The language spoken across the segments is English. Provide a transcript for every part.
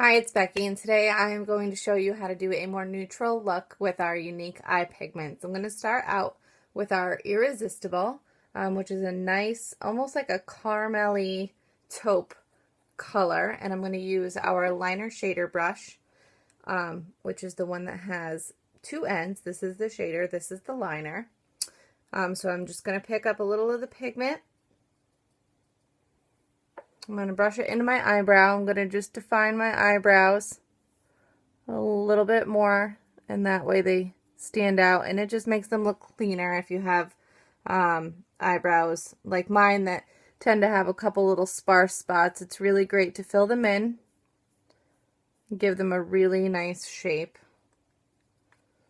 Hi, it's Becky, and today I am going to show you how to do a more neutral look with our Younique eye pigments. I'm going to start out with our Irresistible, which is a nice, almost like a caramel-y taupe color, and I'm going to use our liner shader brush, which is the one that has two ends. This is the shader, this is the liner. So I'm just going to pick up a little of the pigment. I'm going to brush it into my eyebrow. I'm going to just define my eyebrows a little bit more, and that way they stand out, and it just makes them look cleaner if you have eyebrows like mine that tend to have a couple little sparse spots. It's really great to fill them in, give them a really nice shape.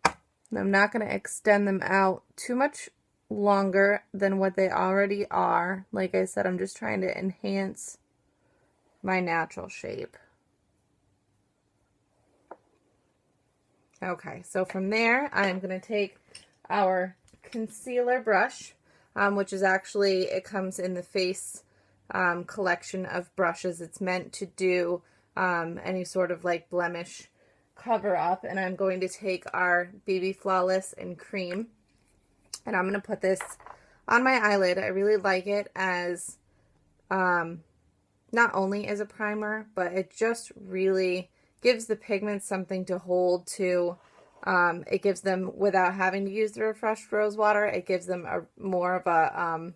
And I'm not going to extend them out too much longer than what they already are. Like I said, I'm just trying to enhance my natural shape. Okay, so from there, I'm going to take our concealer brush, which is actually, it comes in the face collection of brushes. It's meant to do any sort of like blemish cover up, and I'm going to take our BB Flawless in Cream, and I'm going to put this on my eyelid. I really like it as not only as a primer, but it just really gives the pigments something to hold to. It gives them, without having to use the refreshed rose water, it gives them a more of a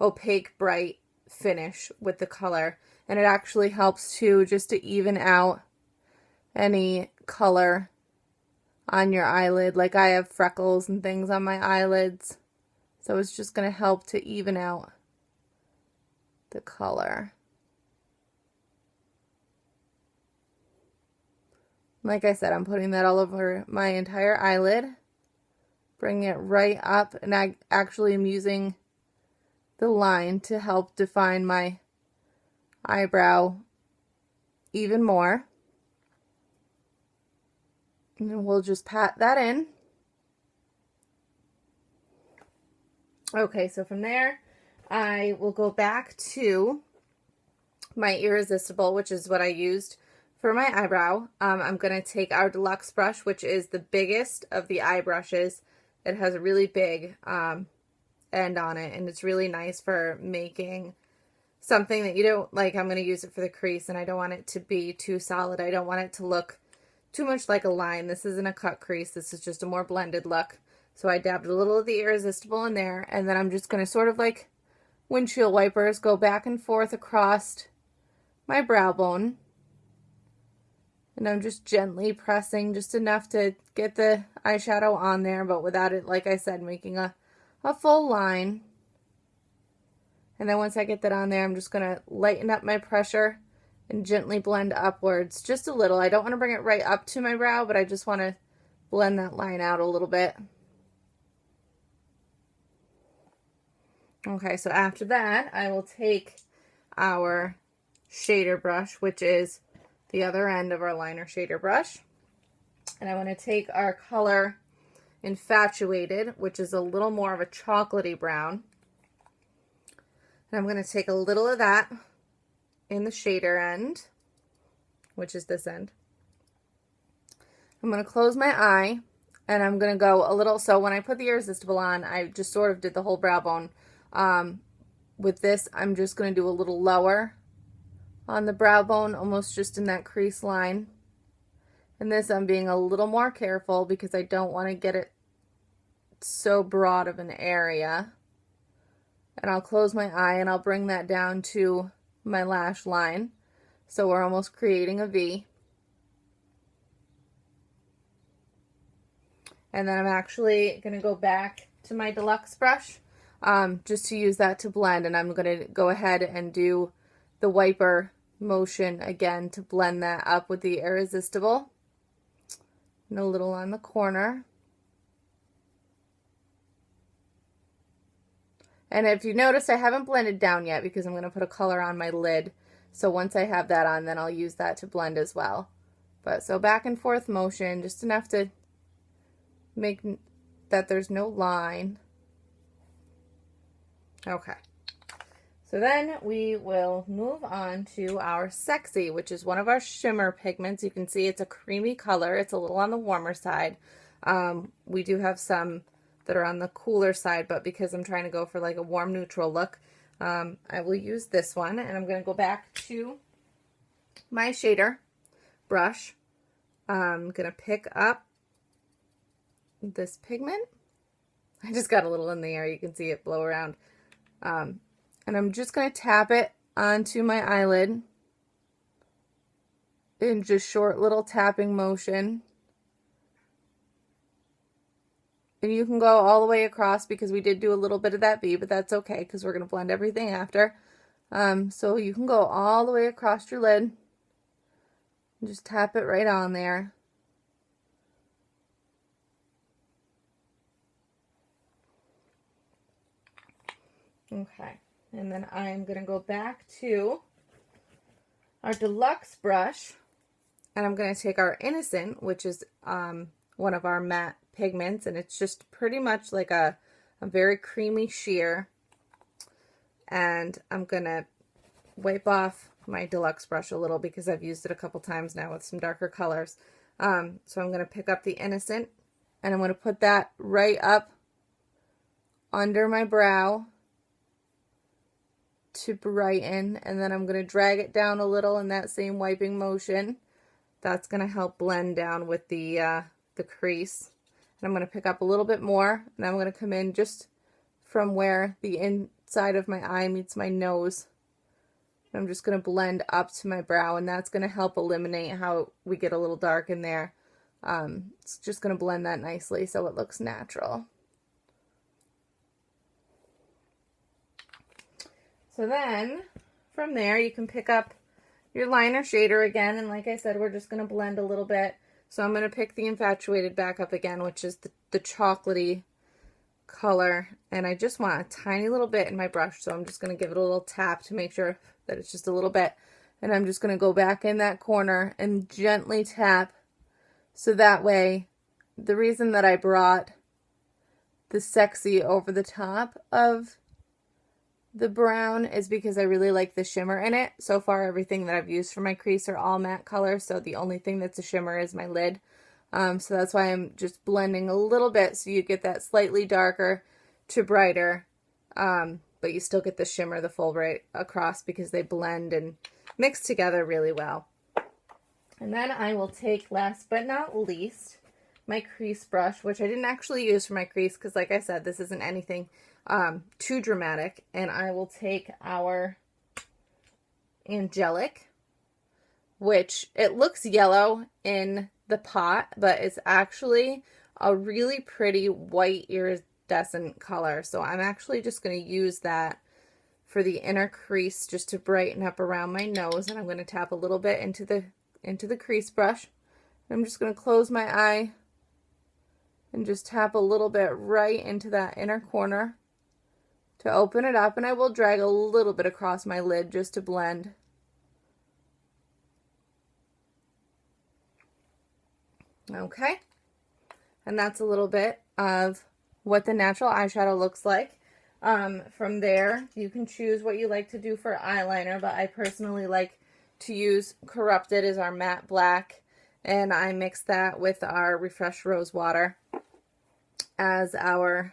opaque, bright finish with the color. And it actually helps to just to even out any color on your eyelid. Like I have freckles and things on my eyelids, so it's just going to help to even out the color. Like I said, I'm putting that all over my entire eyelid. Bring it right up, and I actually am using the line to help define my eyebrow even more. And then we'll just pat that in. Okay, so from there, I will go back to my Irresistible, which is what I used for my eyebrow. I'm going to take our deluxe brush, which is the biggest of the eye brushes. It has a really big end on it, and it's really nice for making something that you don't like. I'm going to use it for the crease, and I don't want it to be too solid. I don't want it to look too much like a line. This isn't a cut crease. This is just a more blended look. So I dabbed a little of the Irresistible in there, and then I'm just going to sort of like windshield wipers go back and forth across my brow bone. And I'm just gently pressing just enough to get the eyeshadow on there, but without it, like I said, making a full line. And then once I get that on there, I'm just going to lighten up my pressure and gently blend upwards just a little. I don't want to bring it right up to my brow, but I just want to blend that line out a little bit. Okay, so after that, I will take our shader brush, which is the other end of our liner shader brush, and I want to take our color Infatuated, which is a little more of a chocolatey brown, and I'm going to take a little of that in the shader end, which is this end. I'm going to close my eye, and I'm going to go a little, so when I put the Irresistible on, I just sort of did the whole brow bone. With this, I'm just going to do a little lower on the brow bone, almost just in that crease line. And this, I'm being a little more careful because I don't want to get it so broad of an area. And I'll close my eye and I'll bring that down to my lash line. So we're almost creating a V. And then I'm actually going to go back to my deluxe brush just to use that to blend. And I'm going to go ahead and do the wiper motion again to blend that up with the Irresistible, and a little on the corner. And if you notice, I haven't blended down yet because I'm going to put a color on my lid. So once I have that on, then I'll use that to blend as well. But so back and forth motion, just enough to make that there's no line. Okay. So then we will move on to our Sexy, which is one of our shimmer pigments. You can see it's a creamy color. It's a little on the warmer side. We do have some that are on the cooler side, but because I'm trying to go for like a warm neutral look, I will use this one. And I'm going to go back to my shader brush. I'm going to pick up this pigment. I just got a little in the air. You can see it blow around. And I'm just going to tap it onto my eyelid in just short little tapping motion. And you can go all the way across because we did do a little bit of that V, but that's okay because we're going to blend everything after. So you can go all the way across your lid and just tap it right on there. Okay. And then I'm going to go back to our deluxe brush, and I'm going to take our Innocent, which is one of our matte pigments, and it's just pretty much like a very creamy sheer. And I'm going to wipe off my deluxe brush a little because I've used it a couple times now with some darker colors. So I'm going to pick up the Innocent, and I'm going to put that right up under my brow to brighten, and then I'm going to drag it down a little in that same wiping motion. That's going to help blend down with the crease. And I'm going to pick up a little bit more, and I'm going to come in just from where the inside of my eye meets my nose. I'm just going to blend up to my brow, and that's going to help eliminate how we get a little dark in there. It's just going to blend that nicely so it looks natural. So then, from there, you can pick up your liner shader again, and like I said, we're just going to blend a little bit. So I'm going to pick the Infatuated back up again, which is the chocolatey color, and I just want a tiny little bit in my brush, so I'm just going to give it a little tap to make sure that it's just a little bit, and I'm just going to go back in that corner and gently tap, so that way, the reason that I brought the Sexy over the top of the brown is because I really like the shimmer in it. So far, everything that I've used for my crease are all matte colors, so the only thing that's a shimmer is my lid. So that's why I'm just blending a little bit so you get that slightly darker to brighter, but you still get the shimmer the full right across because they blend and mix together really well. And then I will take, last but not least, my crease brush, which I didn't actually use for my crease because, like I said, this isn't anything too dramatic, and I will take our Angelic, which it looks yellow in the pot, but it's actually a really pretty white iridescent color. So I'm actually just going to use that for the inner crease just to brighten up around my nose, and I'm going to tap a little bit into the crease brush. I'm just going to close my eye and just tap a little bit right into that inner corner to open it up, and I will drag a little bit across my lid just to blend. Okay, and that's a little bit of what the natural eyeshadow looks like. From there, you can choose what you like to do for eyeliner, but I personally like to use Corrupted as our matte black, and I mix that with our Refresh Rose Water as our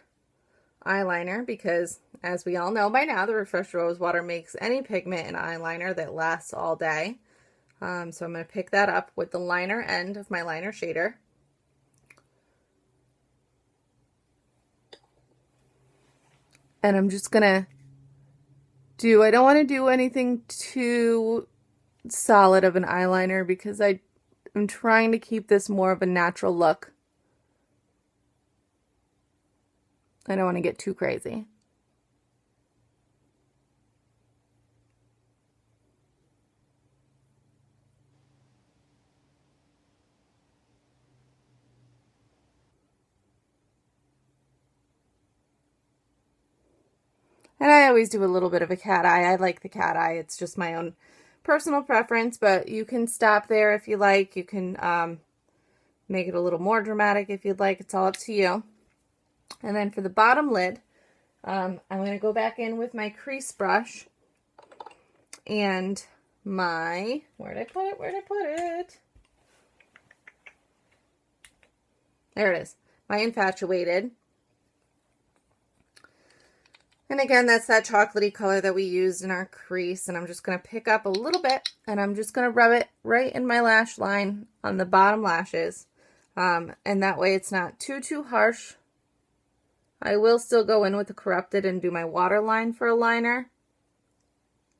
eyeliner because, as we all know by now, the Refresh Rose Water makes any pigment in eyeliner that lasts all day. So I'm going to pick that up with the liner end of my liner shader. And I'm just going to I don't want to do anything too solid of an eyeliner because I'm trying to keep this more of a natural look. I don't want to get too crazy. And I always do a little bit of a cat eye. I like the cat eye. It's just my own personal preference, but you can stop there if you like. You can make it a little more dramatic if you'd like. It's all up to you. And then for the bottom lid, I'm going to go back in with my crease brush, and my, where'd I put it? There it is. My Infatuated. And again, that's that chocolatey color that we used in our crease. And I'm just going to pick up a little bit and I'm just going to rub it right in my lash line on the bottom lashes. And that way it's not too harsh. I will still go in with the Corrupted and do my waterline for a liner.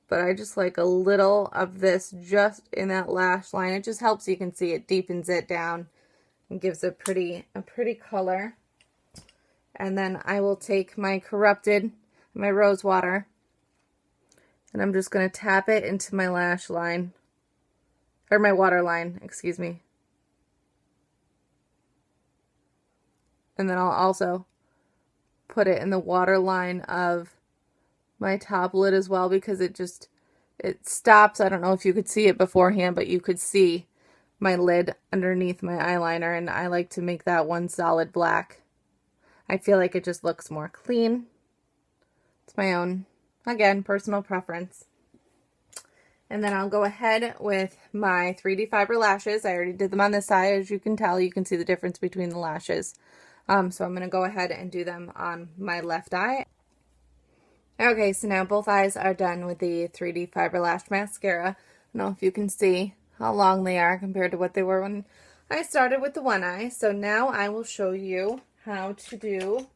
But I just like a little of this just in that lash line. It just helps, you can see it deepens it down and gives a pretty color. And then I will take my Corrupted, my rose water, and I'm just going to tap it into my lash line, or my waterline, excuse me. And then I'll also put it in the waterline of my top lid as well, because it stops. I don't know if you could see it beforehand, but you could see my lid underneath my eyeliner, and I like to make that one solid black. I feel like it just looks more clean. It's my own, again, personal preference. And then I'll go ahead with my 3D fiber lashes. I already did them on this side. As you can tell, you can see the difference between the lashes. So I'm going to go ahead and do them on my left eye. Okay, so now both eyes are done with the 3D Fiber Lash Mascara. I don't know if you can see how long they are compared to what they were when I started with the one eye. So now I will show you how to do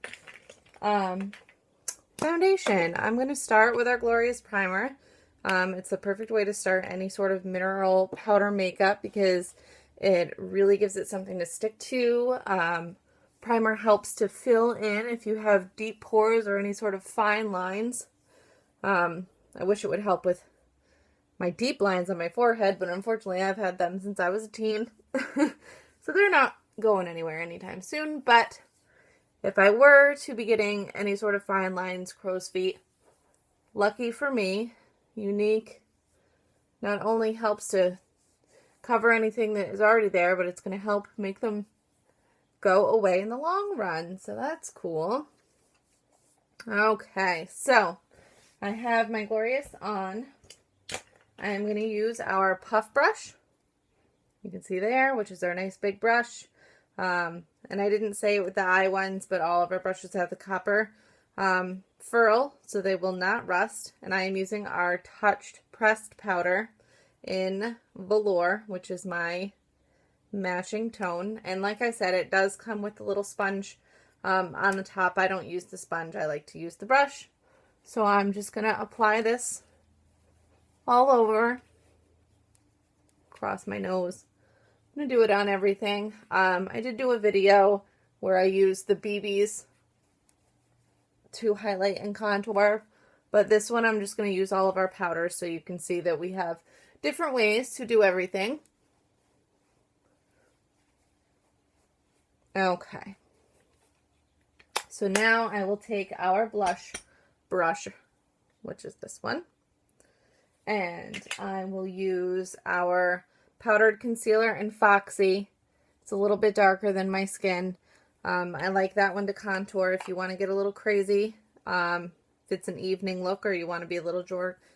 foundation. I'm going to start with our Glorious Primer. It's the perfect way to start any sort of mineral powder makeup because it really gives it something to stick to. Primer helps to fill in if you have deep pores or any sort of fine lines. I wish it would help with my deep lines on my forehead, but unfortunately I've had them since I was a teen. So they're not going anywhere anytime soon, but if I were to be getting any sort of fine lines, crow's feet, lucky for me, Younique not only helps to cover anything that is already there, but it's going to help make them go away in the long run. So that's cool. Okay, so I have my Glorious on. I'm going to use our puff brush. You can see there, which is our nice big brush. And I didn't say it with the eye ones, but all of our brushes have the copper ferrule, so they will not rust. And I am using our Touched Pressed Powder in Velour, which is my matching tone. And like I said, it does come with a little sponge on the top. I don't use the sponge. I like to use the brush. So I'm just going to apply this all over, across my nose. I'm going to do it on everything. I did do a video where I used the BBs to highlight and contour, but this one I'm just going to use all of our powders so you can see that we have different ways to do everything. Okay. So now I will take our blush brush, which is this one, and I will use our powdered concealer in Foxy. It's a little bit darker than my skin. I like that one to contour if you want to get a little crazy. If it's an evening look or you want to be a little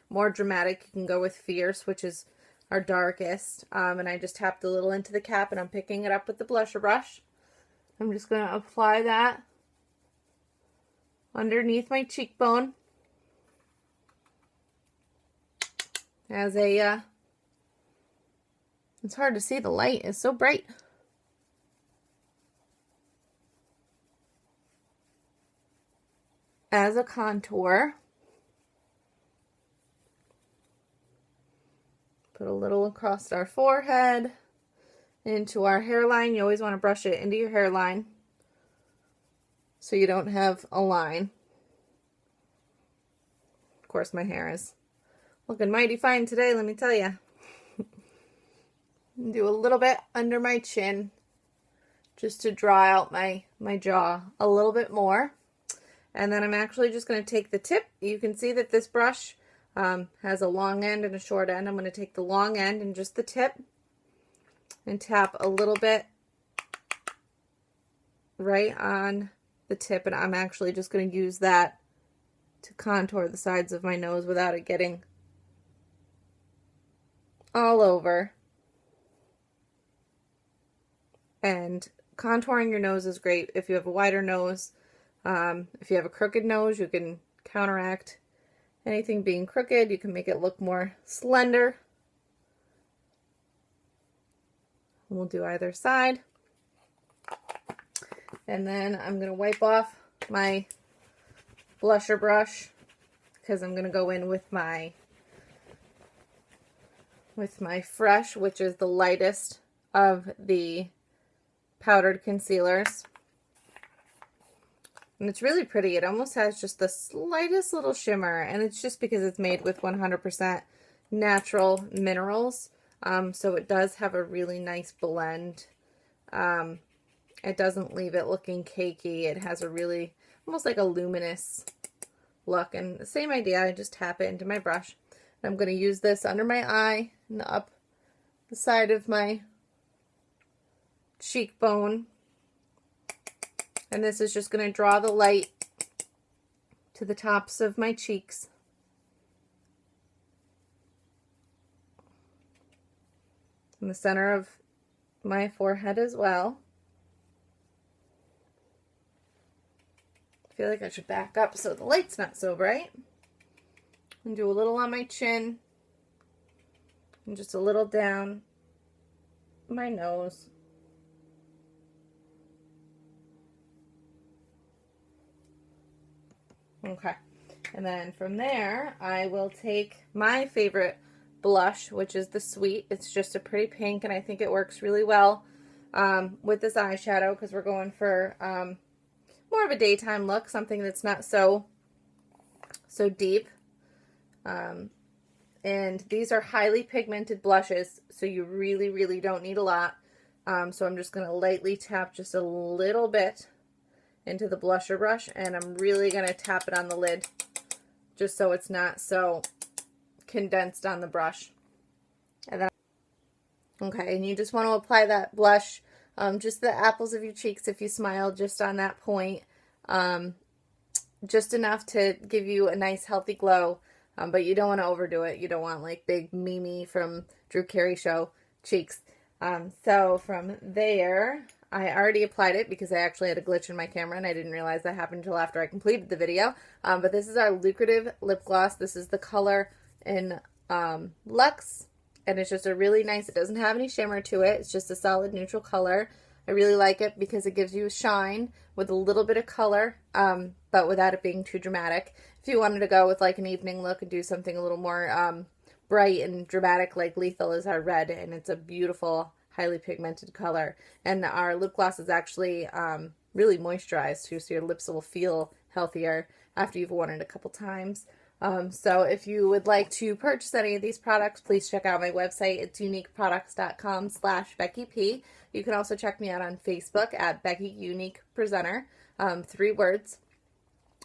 more dramatic, you can go with Fierce, which is our darkest. And I just tapped a little into the cap and I'm picking it up with the blusher brush. I'm just going to apply that underneath my cheekbone as a, it's hard to see, the light is so bright. As a contour. Put a little across our forehead, into our hairline. You always want to brush it into your hairline so you don't have a line. Of course, my hair is looking mighty fine today, let me tell you. Do a little bit under my chin just to draw out my jaw a little bit more. And then I'm actually just going to take the tip. You can see that this brush has a long end and a short end. I'm going to take the long end and just the tip and tap a little bit right on the tip. And I'm actually just going to use that to contour the sides of my nose without it getting all over. And contouring your nose is great if you have a wider nose. If you have a crooked nose, you can counteract anything being crooked. You can make it look more slender. We'll do either side. And then I'm going to wipe off my blusher brush because I'm going to go in with my Fresh, which is the lightest of the powdered concealers. And it's really pretty. It almost has just the slightest little shimmer, and it's just because it's made with 100% natural minerals. So it does have a really nice blend. It doesn't leave it looking cakey. It has a really, almost like a luminous look. And the same idea, I just tap it into my brush. And I'm going to use this under my eye and up the side of my cheekbone. And this is just going to draw the light to the tops of my cheeks. In the center of my forehead as well. I feel like I should back up so the light's not so bright. And do a little on my chin. And just a little down my nose. Okay. And then from there, I will take my favorite blush, which is the Sweet. It's just a pretty pink, and I think it works really well with this eyeshadow because we're going for more of a daytime look, something that's not so deep. And these are highly pigmented blushes, so you really don't need a lot. So I'm just going to lightly tap just a little bit into the blusher brush, and I'm really going to tap it on the lid just so it's not so condensed on the brush. And then, okay, and you just want to apply that blush just the apples of your cheeks if you smile, just on that point, just enough to give you a nice healthy glow, but you don't want to overdo it. You don't want like big Mimi from Drew Carey show cheeks. So from there, I already applied it because I actually had a glitch in my camera and I didn't realize that happened until after I completed the video. But this is our Lucrative lip gloss. This is the color in Luxe, and it's just a really nice, it doesn't have any shimmer to it. It's just a solid neutral color. I really like it because it gives you a shine with a little bit of color, but without it being too dramatic. If you wanted to go with like an evening look and do something a little more bright and dramatic, like Lethal is our red, and it's a beautiful highly pigmented color. And our lip gloss is actually really moisturized too, so your lips will feel healthier after you've worn it a couple times. So if you would like to purchase any of these products, please check out my website. It's youniqueproducts.com/BeckyP. You can also check me out on Facebook at Becky Younique Presenter, 3 words.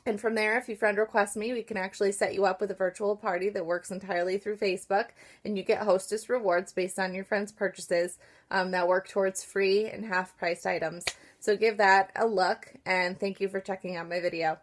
And from there, if you friend request me, we can actually set you up with a virtual party that works entirely through Facebook, and you get hostess rewards based on your friends' purchases that work towards free and half-priced items. So give that a look, and thank you for checking out my video.